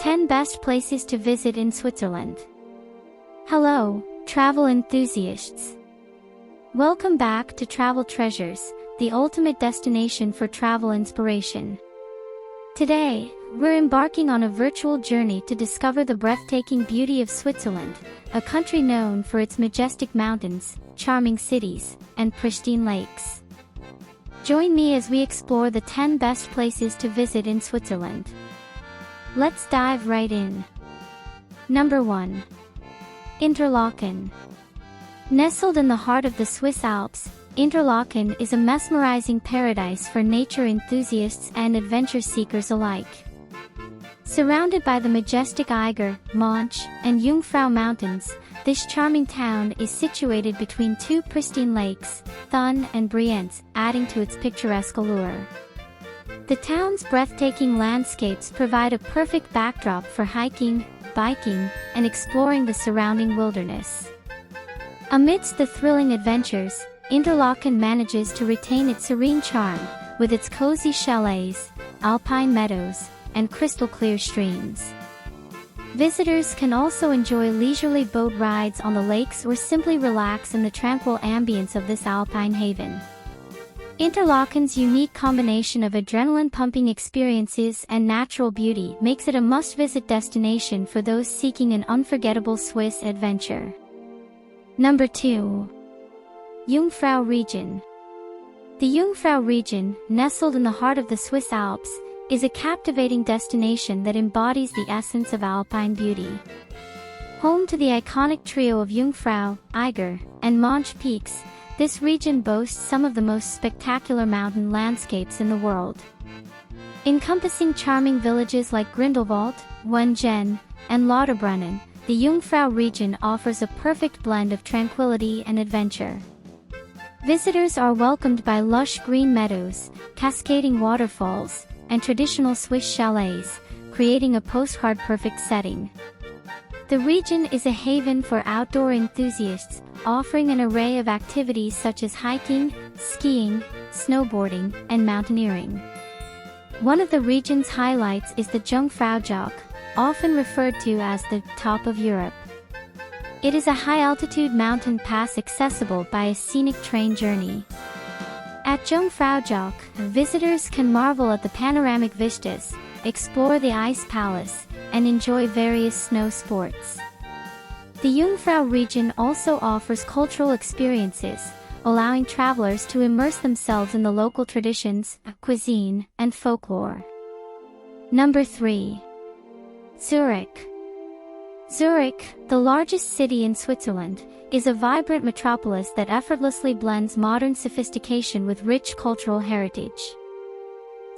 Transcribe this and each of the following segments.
10 Best Places to Visit in Switzerland. Hello, travel enthusiasts. Welcome back to Travel Treasures, the ultimate destination for travel inspiration. Today, we're embarking on a virtual journey to discover the breathtaking beauty of Switzerland, a country known for its majestic mountains, charming cities, and pristine lakes. Join me as we explore the 10 best places to visit in Switzerland. Let's dive right in. Number 1. Interlaken. Nestled in the heart of the Swiss Alps, Interlaken is a mesmerizing paradise for nature enthusiasts and adventure seekers alike. Surrounded by the majestic Eiger, Monch, and Jungfrau Mountains, this charming town is situated between two pristine lakes, Thun and Brienz, adding to its picturesque allure. The town's breathtaking landscapes provide a perfect backdrop for hiking, biking, and exploring the surrounding wilderness. Amidst the thrilling adventures, Interlaken manages to retain its serene charm, with its cozy chalets, alpine meadows, and crystal-clear streams. Visitors can also enjoy leisurely boat rides on the lakes or simply relax in the tranquil ambience of this alpine haven. Interlaken's unique combination of adrenaline-pumping experiences and natural beauty makes it a must-visit destination for those seeking an unforgettable Swiss adventure. Number 2. Jungfrau region. The Jungfrau region, nestled in the heart of the Swiss Alps, is a captivating destination that embodies the essence of alpine beauty. Home to the iconic trio of Jungfrau, Eiger, and Monch peaks, this region boasts some of the most spectacular mountain landscapes in the world. Encompassing charming villages like Grindelwald, Wengen, and Lauterbrunnen, the Jungfrau region offers a perfect blend of tranquility and adventure. Visitors are welcomed by lush green meadows, cascading waterfalls, and traditional Swiss chalets, creating a postcard-perfect setting. The region is a haven for outdoor enthusiasts, offering an array of activities such as hiking, skiing, snowboarding, and mountaineering. One of the region's highlights is the Jungfraujoch, often referred to as the top of Europe. It is a high-altitude mountain pass accessible by a scenic train journey. At Jungfraujoch, visitors can marvel at the panoramic vistas, explore the ice palace, and enjoy various snow sports. The Jungfrau region also offers cultural experiences, allowing travelers to immerse themselves in the local traditions, cuisine, and folklore. Number 3. Zurich. Zurich, the largest city in Switzerland, is a vibrant metropolis that effortlessly blends modern sophistication with rich cultural heritage.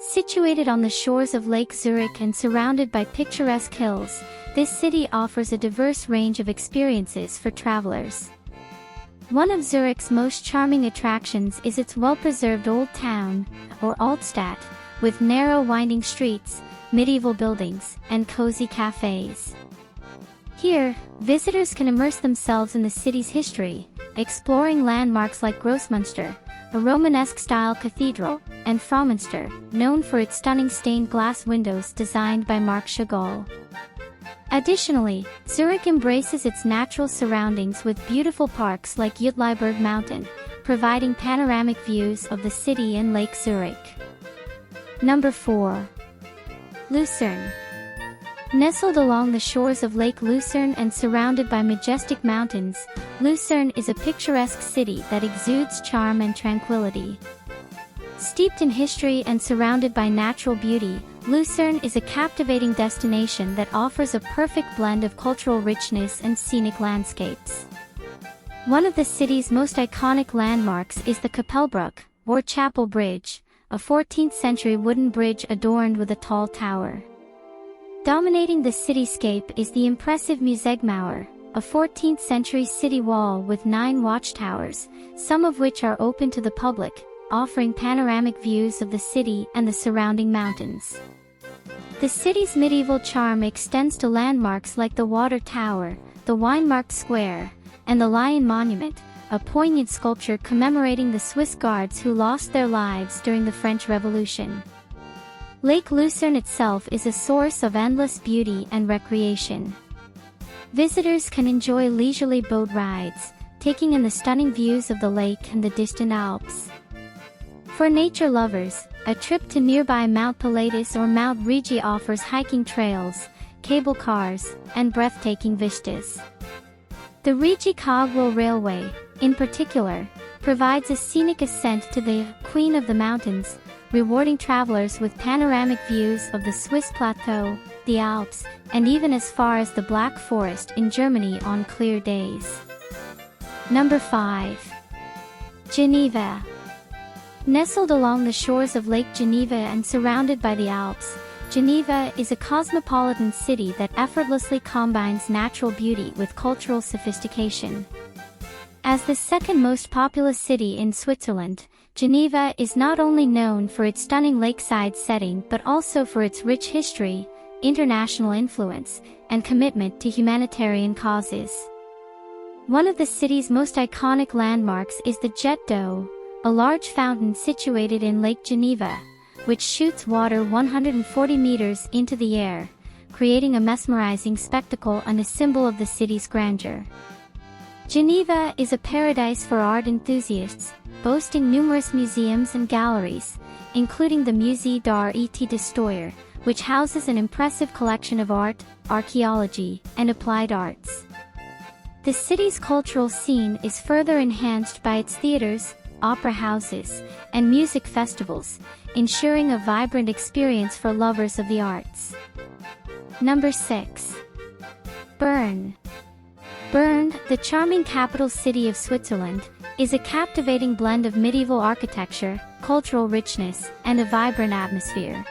Situated on the shores of Lake Zurich and surrounded by picturesque hills, this city offers a diverse range of experiences for travelers. One of Zurich's most charming attractions is its well-preserved Old Town, or Altstadt, with narrow winding streets, medieval buildings, and cozy cafes. Here, visitors can immerse themselves in the city's history, exploring landmarks like Grossmünster, a Romanesque-style cathedral, and Frauenmünster, known for its stunning stained glass windows designed by Marc Chagall. Additionally, Zurich embraces its natural surroundings with beautiful parks like Uetliberg Mountain, providing panoramic views of the city and Lake Zurich. Number 4. Lucerne. Nestled along the shores of Lake Lucerne and surrounded by majestic mountains, Lucerne is a picturesque city that exudes charm and tranquility. Steeped in history and surrounded by natural beauty, Lucerne is a captivating destination that offers a perfect blend of cultural richness and scenic landscapes. One of the city's most iconic landmarks is the Kapellbrücke, or Chapel Bridge, a 14th-century wooden bridge adorned with a tall tower. Dominating the cityscape is the impressive Museumauer, a 14th-century city wall with 9 watchtowers, some of which are open to the public, offering panoramic views of the city and the surrounding mountains. The city's medieval charm extends to landmarks like the Water Tower, the Weinmarkt Square, and the Lion Monument, a poignant sculpture commemorating the Swiss guards who lost their lives during the French Revolution. Lake Lucerne itself is a source of endless beauty and recreation. Visitors can enjoy leisurely boat rides, taking in the stunning views of the lake and the distant Alps. For nature lovers, a trip to nearby Mount Pilatus or Mount Rigi offers hiking trails, cable cars, and breathtaking vistas. The Rigi Cogwell Railway, in particular, provides a scenic ascent to the Queen of the Mountains, rewarding travelers with panoramic views of the Swiss plateau, the Alps, and even as far as the Black Forest in Germany on clear days. Number 5. Geneva. Nestled along the shores of Lake Geneva and surrounded by the Alps, Geneva is a cosmopolitan city that effortlessly combines natural beauty with cultural sophistication. As the second most populous city in Switzerland, Geneva is not only known for its stunning lakeside setting but also for its rich history, international influence, and commitment to humanitarian causes. One of the city's most iconic landmarks is the Jet d'Eau, a large fountain situated in Lake Geneva, which shoots water 140 meters into the air, creating a mesmerizing spectacle and a symbol of the city's grandeur. Geneva is a paradise for art enthusiasts, boasting numerous museums and galleries, including the Musée d'Art et d'Histoire, which houses an impressive collection of art, archaeology, and applied arts. The city's cultural scene is further enhanced by its theaters, opera houses, and music festivals, ensuring a vibrant experience for lovers of the arts. Number 6. Bern. Bern, the charming capital city of Switzerland, is a captivating blend of medieval architecture, cultural richness, and a vibrant atmosphere.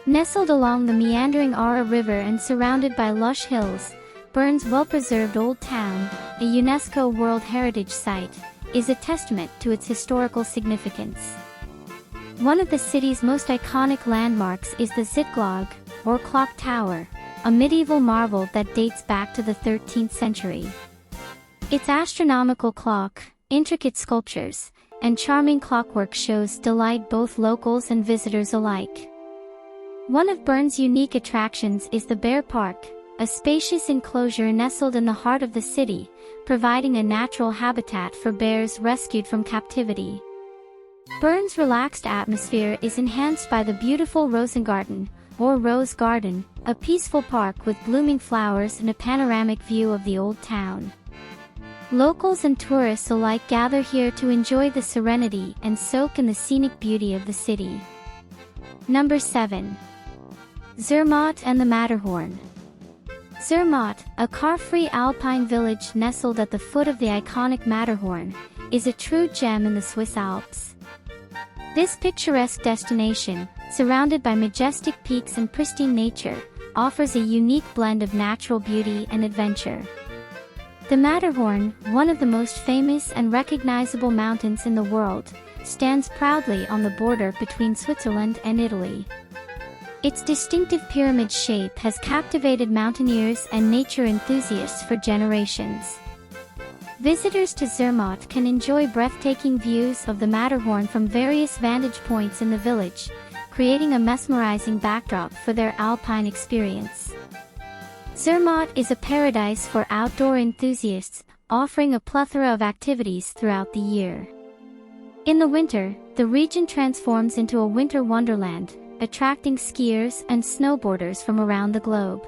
Nestled along the meandering Aare River and surrounded by lush hills, Bern's well-preserved Old Town, a UNESCO World Heritage Site, is a testament to its historical significance. One of the city's most iconic landmarks is the Zytglogge, or Clock Tower, a medieval marvel that dates back to the 13th century. Its astronomical clock, intricate sculptures, and charming clockwork shows delight both locals and visitors alike. One of Bern's unique attractions is the Bear Park, a spacious enclosure nestled in the heart of the city, providing a natural habitat for bears rescued from captivity. Bern's relaxed atmosphere is enhanced by the beautiful Rosengarten, or Rose Garden, a peaceful park with blooming flowers and a panoramic view of the old town. Locals and tourists alike gather here to enjoy the serenity and soak in the scenic beauty of the city. Number 7. Zermatt and the Matterhorn. Zermatt, a car-free alpine village nestled at the foot of the iconic Matterhorn, is a true gem in the Swiss Alps. This picturesque destination, surrounded by majestic peaks and pristine nature, offers a unique blend of natural beauty and adventure. The Matterhorn, one of the most famous and recognizable mountains in the world, stands proudly on the border between Switzerland and Italy. Its distinctive pyramid shape has captivated mountaineers and nature enthusiasts for generations. Visitors to Zermatt can enjoy breathtaking views of the Matterhorn from various vantage points in the village, creating a mesmerizing backdrop for their alpine experience. Zermatt is a paradise for outdoor enthusiasts, offering a plethora of activities throughout the year. In the winter, the region transforms into a winter wonderland, attracting skiers and snowboarders from around the globe.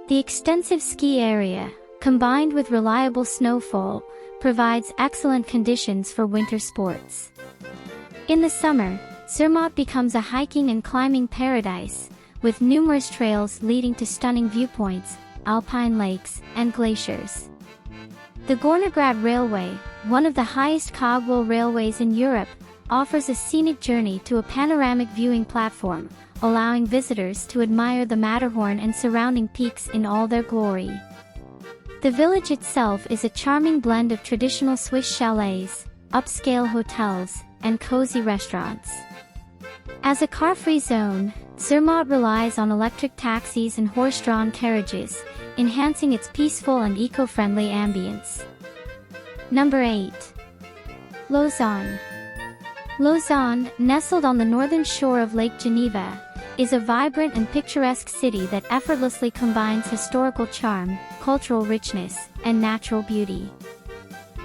The extensive ski area, combined with reliable snowfall, provides excellent conditions for winter sports. In the summer, Zermatt becomes a hiking and climbing paradise, with numerous trails leading to stunning viewpoints, alpine lakes, and glaciers. The Gornergrad Railway, one of the highest cogwheel railways in Europe, offers a scenic journey to a panoramic viewing platform, allowing visitors to admire the Matterhorn and surrounding peaks in all their glory. The village itself is a charming blend of traditional Swiss chalets, upscale hotels, and cozy restaurants. As a car-free zone, Zermatt relies on electric taxis and horse-drawn carriages, enhancing its peaceful and eco-friendly ambience. Number 8. Lausanne. Lausanne, nestled on the northern shore of Lake Geneva, is a vibrant and picturesque city that effortlessly combines historical charm, cultural richness, and natural beauty.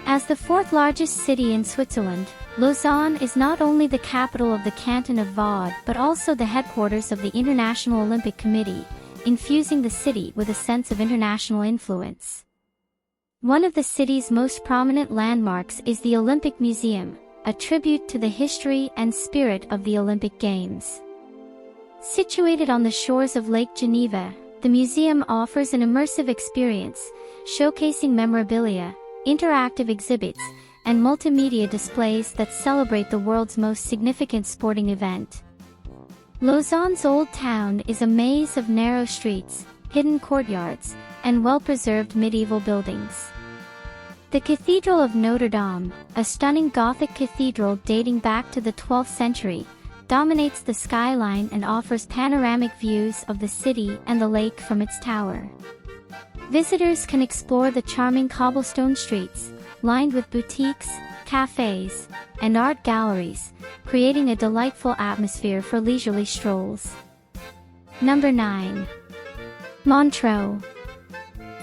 As the fourth largest city in Switzerland, Lausanne is not only the capital of the canton of Vaud but also the headquarters of the International Olympic Committee, infusing the city with a sense of international influence. One of the city's most prominent landmarks is the Olympic Museum, a tribute to the history and spirit of the Olympic Games. Situated on the shores of Lake Geneva, the museum offers an immersive experience, showcasing memorabilia, interactive exhibits, and multimedia displays that celebrate the world's most significant sporting event. Lausanne's Old Town is a maze of narrow streets, hidden courtyards, and well-preserved medieval buildings. The Cathedral of Notre Dame, a stunning Gothic cathedral dating back to the 12th century, dominates the skyline and offers panoramic views of the city and the lake from its tower. Visitors can explore the charming cobblestone streets, lined with boutiques, cafes, and art galleries, creating a delightful atmosphere for leisurely strolls. Number 9. Montreux.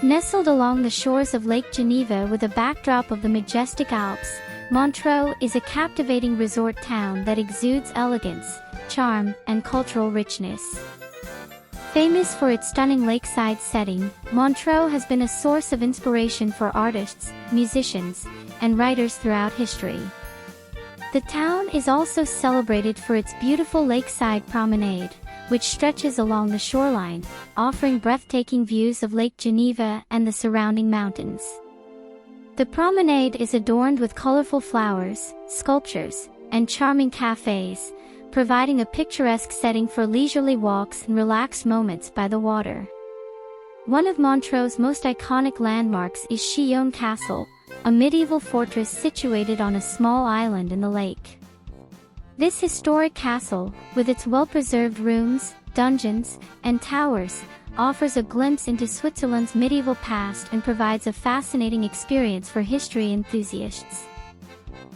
Nestled along the shores of Lake Geneva with a backdrop of the majestic Alps, Montreux is a captivating resort town that exudes elegance, charm, and cultural richness. Famous for its stunning lakeside setting, Montreux has been a source of inspiration for artists, musicians, and writers throughout history. The town is also celebrated for its beautiful lakeside promenade, which stretches along the shoreline, offering breathtaking views of Lake Geneva and the surrounding mountains. The promenade is adorned with colorful flowers, sculptures, and charming cafes, providing a picturesque setting for leisurely walks and relaxed moments by the water. One of Montreux's most iconic landmarks is Chillon Castle, a medieval fortress situated on a small island in the lake. This historic castle, with its well-preserved rooms, dungeons, and towers, offers a glimpse into Switzerland's medieval past and provides a fascinating experience for history enthusiasts.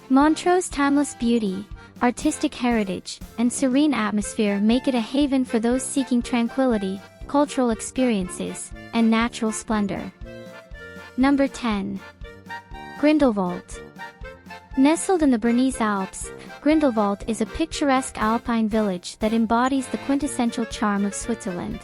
Montreux's timeless beauty, artistic heritage, and serene atmosphere make it a haven for those seeking tranquility, cultural experiences, and natural splendor. Number 10. Grindelwald. Nestled in the Bernese Alps, Grindelwald is a picturesque alpine village that embodies the quintessential charm of Switzerland.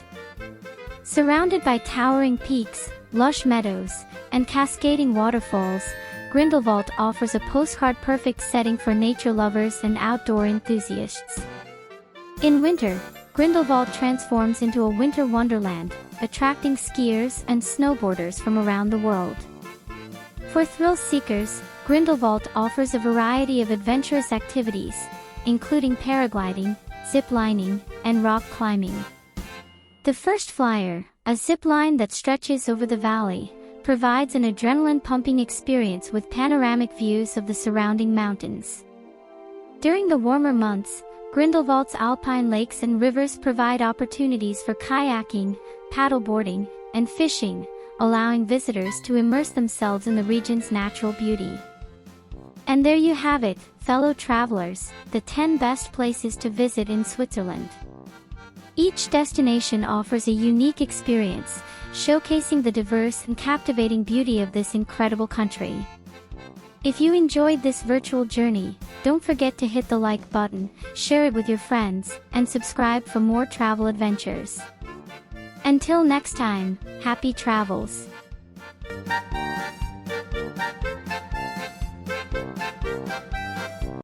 Surrounded by towering peaks, lush meadows, and cascading waterfalls, Grindelwald offers a postcard-perfect setting for nature lovers and outdoor enthusiasts. In winter, Grindelwald transforms into a winter wonderland, attracting skiers and snowboarders from around the world. For thrill seekers, Grindelwald offers a variety of adventurous activities, including paragliding, zip-lining, and rock climbing. The First Flyer, a zip line that stretches over the valley, provides an adrenaline-pumping experience with panoramic views of the surrounding mountains. During the warmer months, Grindelwald's alpine lakes and rivers provide opportunities for kayaking, paddleboarding, and fishing, allowing visitors to immerse themselves in the region's natural beauty. And there you have it, fellow travelers, the 10 best places to visit in Switzerland. Each destination offers a unique experience, showcasing the diverse and captivating beauty of this incredible country. If you enjoyed this virtual journey, don't forget to hit the like button, share it with your friends, and subscribe for more travel adventures. Until next time, happy travels!